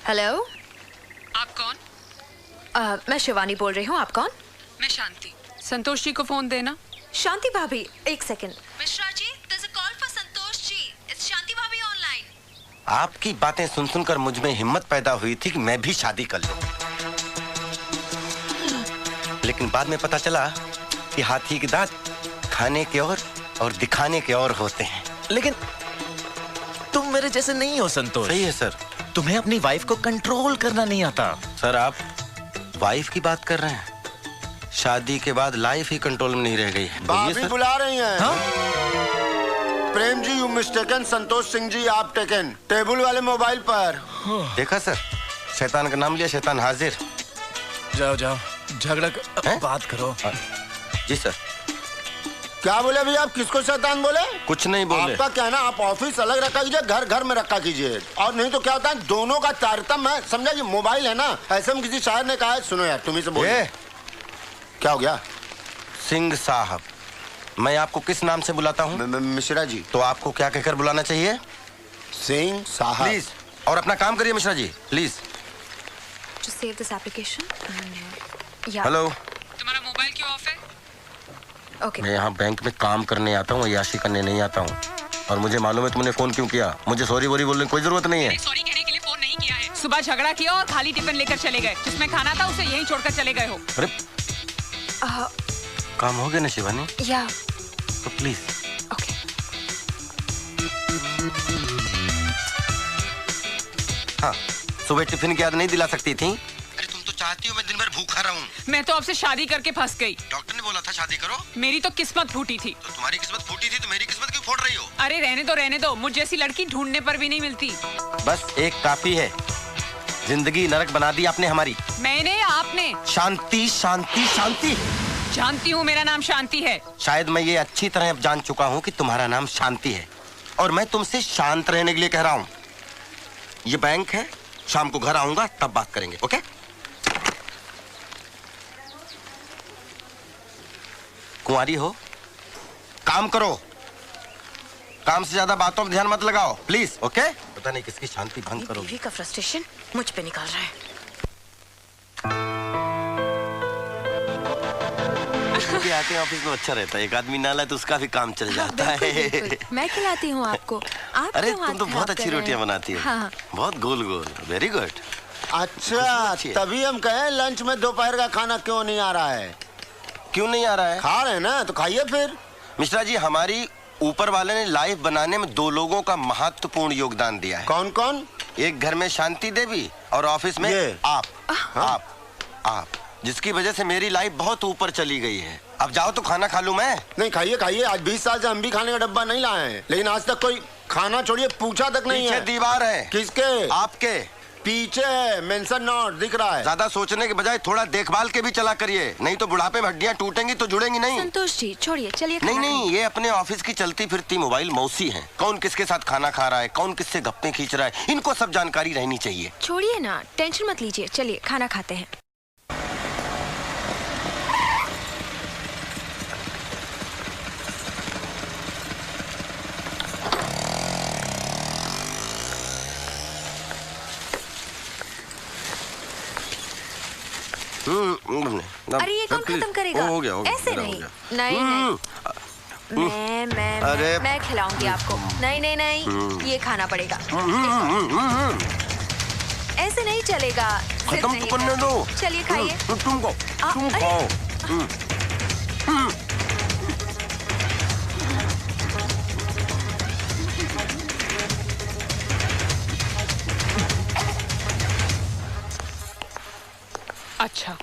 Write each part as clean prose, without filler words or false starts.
Hello, आप कौन? मैं शिवानी बोल रही हूँ। आप कौन? मैं शांति। संतोष जी को फोन देना। शांति भाभी, एक second. Mishra ji, there's a call for Santosh ji. It's Shanti bhabhi online. आपकी बातें सुन सुनकर मुझ में हिम्मत पैदा हुई थी कि मैं भी शादी कर लूं। लेकिन बाद में पता चला कि हाथी के दांत खाने के और दिखाने के और होते हैं। लेकिन तुम मेरे जैसे नहीं हो संतोष। सही है सर। तुम्हें अपनी वाइफ को कंट्रोल करना नहीं आता। सर, आप वाइफ की बात कर रहे हैं? शादी के बाद लाइफ ही कंट्रोल में नहीं रह गई है। भाभी बुला रही हैं। हाँ? Prem ji, you mistaken. संतोष सिंह जी आप टेकन। टेबल वाले मोबाइल पर। देखा सर, शैतान का नाम लिया, शैतान हाजिर। जाओ जाओ, झगड़ा बात करो। जी सर। क्या बोले भैया? आप किसको शैतान बोले? कुछ नहीं बोले। आपका क्या है ना, आप ऑफिस अलग रखा कीजिए, घर घर में रखा कीजिए। और नहीं तो क्या होता है, दोनों का तारतम्य है। समझा? ये मोबाइल है ना, ऐसे में किसी शायर ने कहा है। सुनो यार, तुम्ही से बोलिए। क्या हो गया? सिंह साहब, मैं आपको किस नाम से बुलाता हूँ? मिश्रा जी। तो आपको क्या कहकर बुलाना चाहिए? सिंह साहब। प्लीज। और अपना काम करिए Mishra ji, please. Just save this application and yeah. Hello. तुम्हारा मोबाइल क्यों ऑफ है? Okay. मैं यहाँ बैंक में काम करने आता हूँ, याशी करने नहीं आता हूँ। और मुझे मालूम है तुमने फोन क्यों किया। मुझे सॉरी वोरी बोलने की कोई जरूरत नहीं है। सॉरी कहने के लिए फोन नहीं किया है। सुबह झगड़ा किया और खाली टिफिन लेकर चले गए। जिसमें खाना था उसे यहीं छोड़कर चले गए हो। अरे काम हो गया ना शिवानी? Yeah. तो प्लीज। Okay. हाँ, सुबह टिफिन की याद नहीं दिला सकती थी? अरे तुम तो चाहती हो मैं दिन भर भूखा रहूं। मैं तो आपसे शादी करके फंस गई। डॉक्टर ने बोला था शादी करो। मेरी तो किस्मत फूटी थी। तो तुम्हारी किस्मत फूटी थी तो मेरी किस्मत क्यों फोड़ रही हो? अरे रहने दो। मुझ जैसी लड़की ढूंढने पर भी नहीं मिलती। बस एक काफी है। जिंदगी नरक बना दी आपने हमारी। मैंने? आपने? शांति शांति शांति। जानती हूँ मेरा नाम शांति है। शायद मैं ये अच्छी तरह अब जान चुका हूँ कि तुम्हारा नाम शांति है। और मैं तुमसे शांत रहने के लिए कह रहा हूँ। ये बैंक है, शाम को घर आऊंगा तब बात करेंगे। ओके? कुंवारी हो, काम करो। काम से ज्यादा बातों पर ध्यान मत लगाओ, प्लीज। ओके? पता नहीं किसकी शांति भंग करो। बीवी का फ्रस्ट्रेशन मुझ पे निकाल रहा है। आते हैं ऑफिस में अच्छा रहता है। एक आदमी ना लाए तो उसका भी काम चल जाता है। बिल्कुल। मैं खिलाती हूँ आपको। आप अरे क्यों तुम तो हाथ बहुत खराब अच्छी कर रहे रोटियां हैं? बनाती हो। हाँ। बहुत गोल गोल। Very good. अच्छा, तभी हम कहें लंच में दोपहर का खाना क्यों नहीं आ रहा है। क्यों नहीं आ रहा है? खा रहे हैं ना, तो खाइए फिर। मिश्रा जी, हमारी ऊपर वाले ने लाइफ बनाने में दो लोगों का महत्वपूर्ण योगदान दिया है। कौन कौन? एक घर में शांति देवी और ऑफिस में आप जिसकी वजह से मेरी लाइफ बहुत ऊपर चली गई है। अब जाओ तो खाना खा लूं मैं। नहीं, खाइए खाइए। आज 20 साल से हम भी खाने का डब्बा नहीं लाए हैं, लेकिन आज तक कोई खाना छोड़िए पूछा तक नहीं पीछे है। दीवार है। किसके? आपके पीछे है, मेंशन नोट दिख रहा है। ज्यादा सोचने के बजाय थोड़ा देखभाल के भी चला करिए, नहीं तो बुढ़ापे में हड्डियां टूटेंगी तो जुड़ेंगी नहीं। संतोष जी छोड़िए, चलिए। नहीं, ये अपने ऑफिस की चलती फिरती मोबाइल मौसी हैं। कौन किसके साथ खाना खा रहा है, कौन किससे गप्पे खींच रहा है, इनको सब जानकारी रहनी चाहिए। छोड़िए ना, टेंशन मत लीजिए। चलिए खाना खाते हैं। अरे ये कौन खत्म करेगा? हो गया, ऐसे नहीं। नहीं, अरे मैं खिलाऊंगी आपको। नहीं, ये खाना पड़ेगा। ऐसे नहीं चलेगा। खत्म तो करने दो। चलिए खाइए। तुम खाओ। अच्छा,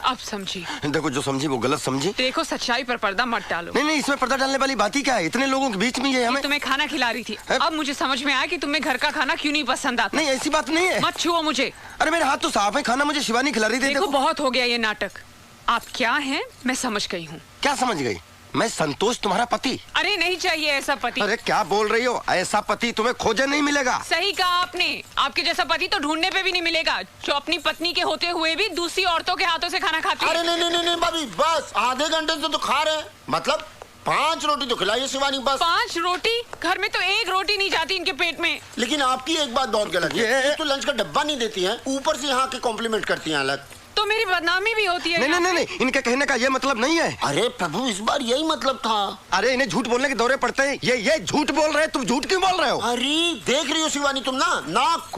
अब समझी। देखो, जो समझी वो गलत समझी। देखो, सच्चाई पर पर्दा मत डालो। नहीं, इसमें पर्दा डालने वाली बात ही क्या है? इतने लोगों के बीच में ये हमें तुम्हें खाना खिला रही थी। अब मुझे समझ में आया कि तुम्हें घर का खाना क्यों नहीं पसंद आता। नहीं, ऐसी बात नहीं है। मत छुओ मुझे। अरे मेरे हाथ तो साफ है, खाना मुझे शिवानी खिला रही थी। देखो, बहुत हो गया ये नाटक। आप क्या हैं मैं समझ गई हूँ। क्या समझ गई? मैं संतोष तुम्हारा पति। अरे नहीं चाहिए ऐसा पति। अरे क्या बोल रही हो? ऐसा पति तुम्हें खोजे नहीं मिलेगा। सही कहा आपने। आपके जैसा पति तो ढूंढने पे भी नहीं मिलेगा, जो अपनी पत्नी के होते हुए भी दूसरी औरतों के हाथों से खाना खाती है। अरे नहीं भाभी, बस आधे घंटे से तो खा रहे हैं। मतलब 5 रोटी तो खिलाइए शिवानी बस। 5 रोटी? घर में तो 1 रोटी नहीं जाती इनके पेट में। लेकिन आपकी एक बात बहुत गलत है, एक तो लंच का डब्बा नहीं देती हैं, ऊपर से यहाँ के कॉम्प्लीमेंट करती हैं अलग। तो मेरी बदनामी भी होती है। नहीं, इनके कहने का ये मतलब नहीं है। अरे प्रभु, इस बार यही मतलब था। अरे इन्हें झूठ बोलने के दौरे पड़ते हैं। ये झूठ बोल रहे हैं, तुम झूठ क्यों बोल रहे हो? अरे देख रही हो शिवानी, तुम ना नाक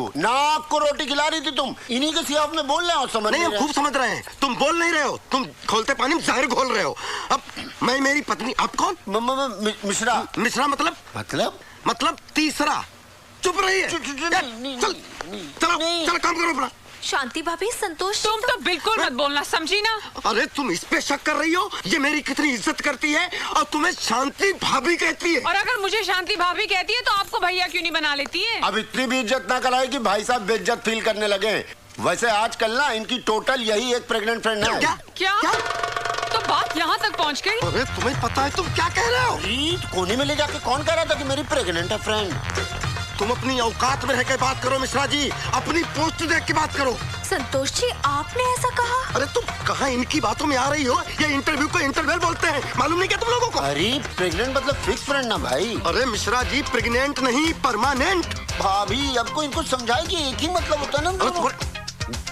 को रोटी खिला रही थी तुम, इन्हीं के सियाफ में बोल रहे हो। समझ नहीं, हम खूब समझ रहे हैं। तुम बोल नहीं रहे हो, तुम खोलते पानी में जहर घोल रहे हो। अब मैं मेरी पत्नी, आप कौन? मिश्रा। मिश्रा मतलब तीसरा। चुप रही है। चल काम करो अपना। शांति भाभी, संतोष तुम तो बिल्कुल मत बोलना, समझी ना? अरे तुम इस पे शक कर रही हो? ये मेरी कितनी इज्जत करती है और तुम्हें शांति भाभी कहती है। और अगर मुझे शांति भाभी कहती है तो आपको भैया क्यों नहीं बना लेती है? अब इतनी भी इज्जत ना कराए कि भाई साहब बेइज्जत फील करने लगे। वैसे आजकल ना इनकी टोटल यही एक प्रेग्नेंट फ्रेंड है। क्या? तो बात यहाँ तक पहुँच गई? अरे तुम्हें पता है तुम क्या कह रहे हो? कोने में ले जाके कौन कह रहा था कि मेरी प्रेग्नेंट है फ्रेंड? तुम अपनी औकात में रह के बात करो मिश्रा जी, अपनी पोस्ट देख के बात करो। संतोष जी, आपने ऐसा कहा? अरे तुम कहाँ इनकी बातों में आ रही हो? ये इंटरव्यू को इंटरवल बोलते हैं, मालूम नहीं क्या तुम लोगों को? अरे प्रेग्नेंट मतलब फिक्स फ्रेंड ना भाई। अरे मिश्रा जी, प्रेग्नेंट नहीं, परमानेंट। भाभी अब को इनको समझाएगी, एक ही मतलब होता है ना।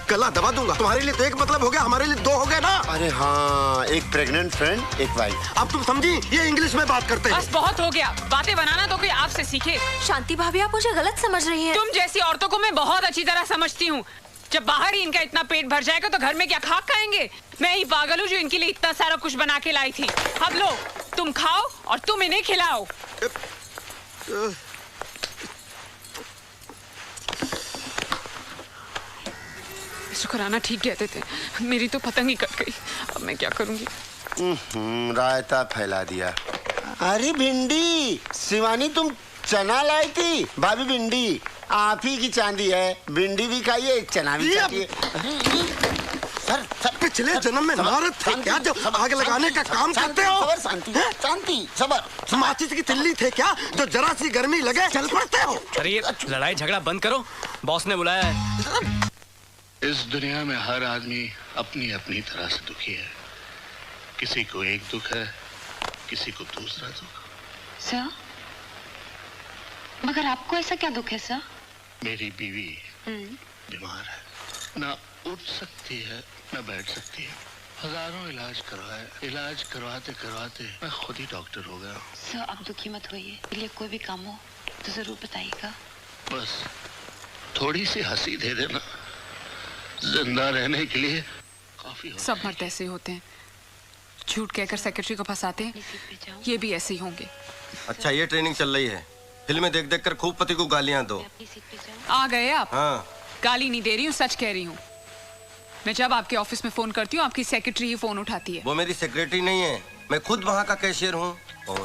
गला दबा दूंगा। तुम्हारे लिए तो एक मतलब हो गया, हमारे लिए 2 हो गए ना। अरे हाँ, एक प्रेग्नेंट फ्रेंड, एक वाइफ। अब तुम समझी, ये इंग्लिश में बात करते हैं। बस बहुत हो गया, बातें बनाना तो कोई आपसे सीखे। शांति भाभी, आप मुझे गलत समझ रही हैं। तुम जैसी औरतों को मैं बहुत अच्छी तरह समझती हूँ। जब बाहर ही इनका इतना पेट भर जाएगा तो घर में क्या खाक खाएंगे? मैं ही पागल हूँ जो इनके लिए इतना सारा कुछ बना के लाई थी। अब लो, तुम खाओ और तुम इन्हें खिलाओ। शुक्राना ठीक कहते थे, मेरी तो पतंग ही कट गई। अब मैं क्या करूंगी? रायता फैला दिया। अरे भिंडी, शिवानी तुम चना लाई थी। भाभी भिंडी आप ही की चांदी है, भिंडी भी खाइए, चना भी खाइए। सर पिछले जन्म में नारद थे क्या जो आग लगाने का काम करते हो? शांति सबर। माचिस की तिल्ली थे क्या जो जरा सी गर्मी लगे चल पड़ते हो? अरे ये लड़ाई झगड़ा बंद करो, बॉस ने बुलाया है। इस दुनिया में हर आदमी अपनी अपनी तरह से दुखी है। किसी को एक दुख है, किसी को दूसरा दुख। सर, मगर आपको ऐसा क्या दुख है सर? मेरी बीवी बीमार है, ना उठ सकती है ना बैठ सकती है। हजारों इलाज करवाए, इलाज करवाते करवाते मैं खुद ही डॉक्टर हो गया। सर आप दुखी मत होइए, इसलिए कोई भी काम हो तो जरूर बताइएगा। बस थोड़ी सी हंसी दे देना, जिंदा रहने के लिए काफी। सब मर्द ऐसे होते हैं, झूठ कहकर सेक्रेटरी को फंसाते हैं। ये भी ऐसे ही होंगे। अच्छा, ये ट्रेनिंग चल रही है, फिल्में देख देख कर खूब पति को गालियां दो। आ गए आप? हाँ। गाली नहीं दे रही हूँ, सच कह रही हूँ। मैं जब आपके ऑफिस में फोन करती हूँ आपकी सेक्रेटरी ही फोन उठाती है। वो मेरी सेक्रेटरी नहीं है, मैं खुद वहाँ का कैशियर हूँ।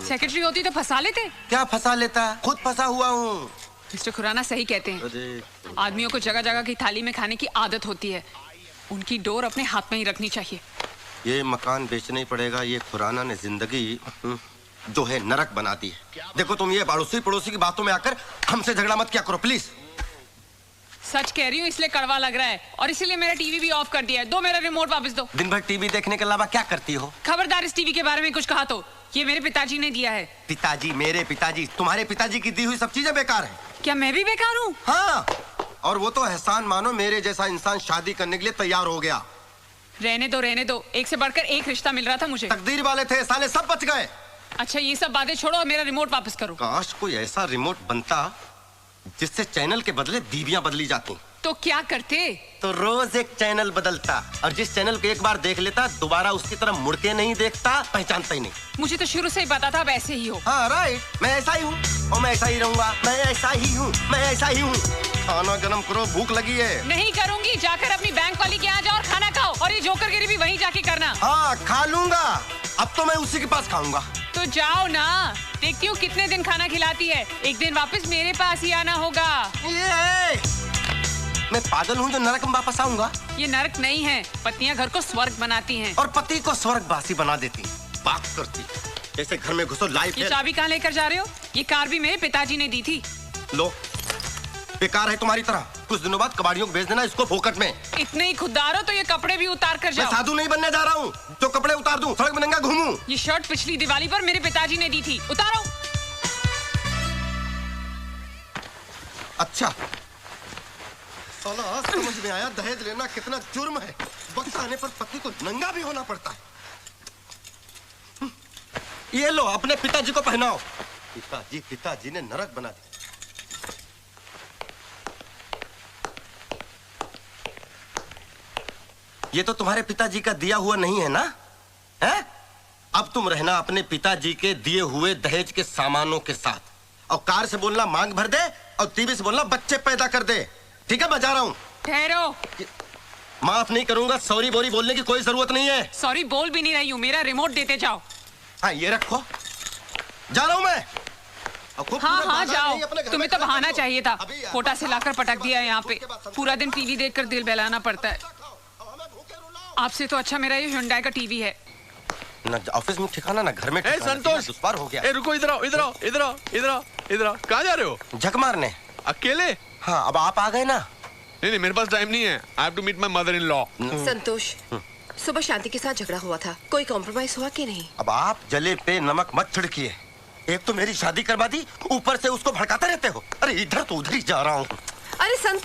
सेक्रेटरी होती तो फंसा लेते। क्या फंसा लेता, खुद फंसा हुआ हूँ। मिस्टर खुराना सही कहते हैं, आदमियों को जगह जगह की थाली में खाने की आदत होती है, उनकी डोर अपने हाथ में ही रखनी चाहिए। ये मकान बेचना ही पड़ेगा, ये खुराना ने जिंदगी जो है नरक बना दी है। देखो तुम ये पड़ोसी पड़ोसी की बातों में आकर हमसे झगड़ा मत क्या करो प्लीज। सच कह रही हूँ, इसलिए कड़वा लग रहा है और इसीलिए मेरा टीवी भी ऑफ कर दिया है। दो मेरा रिमोट वापस दो। दिन भर टीवी देखने के अलावा क्या करती हो? खबरदार इस टीवी के बारे में कुछ कहा तो, ये मेरे पिताजी ने दिया है। पिताजी? मेरे पिताजी? तुम्हारे पिताजी की दी हुई सब चीजें बेकार है। क्या मैं भी बेकार हूँ? हाँ, और वो तो एहसान मानो मेरे जैसा इंसान शादी करने के लिए तैयार हो गया। रहने दो, एक से बढ़कर एक रिश्ता मिल रहा था मुझे। तकदीर वाले थे, साले सब बच गए। अच्छा ये सब बातें छोड़ो और मेरा रिमोट वापस करो। काश कोई ऐसा रिमोट बनता जिससे चैनल के बदले बीवियां बदली जाती। तो क्या करते? तो रोज एक चैनल बदलता और जिस चैनल को एक बार देख लेता दोबारा उसकी तरफ मुड़ के नहीं देखता, पहचानता ही नहीं। मुझे तो शुरू से ही पता था अब ऐसे ही हो। हाँ राइट, मैं ऐसा ही हूँ और मैं ऐसा ही रहूंगा। मैं ऐसा ही हूँ, मैं ऐसा ही हूँ। खाना गरम करो, भूख लगी है। नहीं करूंगी, जाकर अपनी बैंक वाली के यहाँ जाओ और खाना खाओ, और ये जोकरगिरी भी वहीं जाके करना। हाँ खा लूंगा, अब तो मैं उसी के पास खाऊंगा। तो जाओ ना, देखती हूँ कितने दिन खाना खिलाती है। एक दिन वापस मेरे पास ही आना होगा। मैं पागल हूँ जो नरक में वापस आऊंगा? ये नरक नहीं है, पत्नियां घर को स्वर्ग बनाती हैं। और पति को स्वर्गवासी बना देती, बात करती जैसे घर में घुसो लाइफ। ये चाबी कहाँ लेकर जा रहे हो? ये कार भी मेरे पिताजी ने दी थी। लो, बेकार है तुम्हारी तरह। कुछ दिनों बाद कबाड़ियों को भेज देना इसको फोकट में। इतने ही खुददार हो तो ये कपड़े भी उतार कर मैं जाओ। साधु नहीं बनने जा रहा हूँ जो कपड़े उतार दूं, सड़क में नंगा घूमूं। ये शर्ट पिछली दिवाली पर मेरे पिताजी ने दी थी, उतारो। अच्छा साला आज समझ में आया दहेज लेना कितना जुर्म है। वक्त आने पर पति को नंगा भी होना पड़ता है। ये लो अपने पिताजी को पहनाओ। पिताजी ने नरक बना दिया। ये तो तुम्हारे पिताजी का दिया हुआ नहीं है ना? है? अब तुम रहना अपने पिताजी के दिए हुए दहेज के सामानों के साथ। और कार से बोलना मांग भर दे और टीवी से बोलना बच्चे पैदा कर दे। ठीक है, मैं जा रहा हूँ। ठहरो। माफ नहीं करूंगा, सॉरी बोरी बोलने की कोई जरूरत नहीं है। सॉरी बोल भी नहीं रही हूँ, मेरा रिमोट देते जाओ। हाँ ये रखो, जा रहा हूँ मैं। हाँ जाओ, तुम्हें तो बहाना चाहिए था। कोटा से लाकर पटक दिया है यहाँ पे। पूरा दिन टीवी देखकर दिल बहलाना पड़ता है। आपसे तो अच्छा मेरा ये Hyundai का टीवी है। ना ऑफिस में ठिकाना ना घर में ठिकाना। संतोष, दुश्वार हो गया। रुको, इधर आओ। कहाँ जा रहे हो? झक मारने। अकेले? हाँ, अब आप आ गए ना। नहीं, मेरे पास टाइम नहीं है। I have to meet my mother-in-law. संतोष, सुबह शांति के साथ झगड़ा हुआ था, कोई कॉम्प्रोमाइज हुआ कि नहीं? अब आप जले पे नमक मत छिड़किए। एक तो मेरी शादी करवा दी, ऊपर से उसको भड़काते रहते हो। अरे इधर तो उधर ही जा रहा हूँ। अरे संतोष